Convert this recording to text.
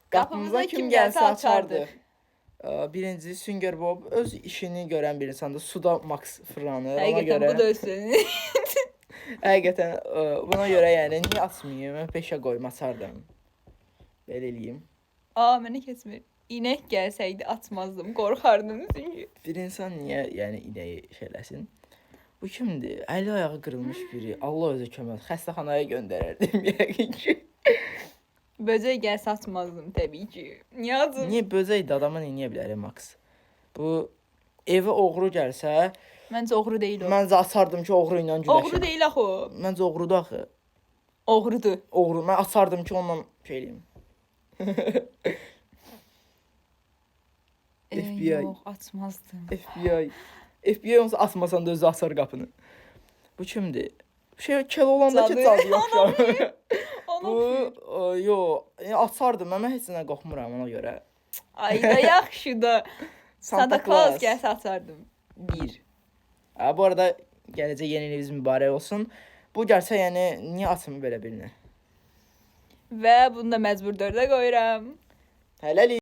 Qapımıza kim gəlsə açardı. Birinci Sünger Bob öz işini görən bir insandır. Suda Max fırlanır. Ona Həqiqətən görə bu da özünü. həqiqətən buna görə yəni niyə açmayım? Mən peşə qoyum açardım. Belə eləyim. Mənə keçmir. İnək gəlsəydi atmazdım, qorxardım çünki. Bir insan niyə yəni inəyi şeyləsin? Bu kimdir? Əli ayağı qırılmış biri. Allah özü kömək. Xəstəxanaya göndərərdim yəqin ki. Böcək gəlsə atmazdım təbii ki. Niyə acım? Niyə böcəkdir adama niyə bilər Max? Bu evə oğru gəlsə, Məncə oğru deyil o. məncə açardım ki, oğru ilə güləşim. Oğru deyil axı o. Məncə oğrudur axı. Oğrudur. Oğru. Mən açardım ki, onunla şey eləyim. FBI. Yox, açmazdım. FBI. FBI olsa atmasan da özü açar qapını. Bu kimdir? Şey kel olanda ki cadı yaxşı. Bu yo, açardım. Mən heç nə qorxmuram ona görə. Ay da yaxşı da. Santa Claus gəlsə açardım. 1. Bu arada gələcək yeni iliniz mübarək olsun. Bu gəlsə yəni niyə açmır belə birini? Və bunu da məcbur 4-ə qoyuram. Hələlik.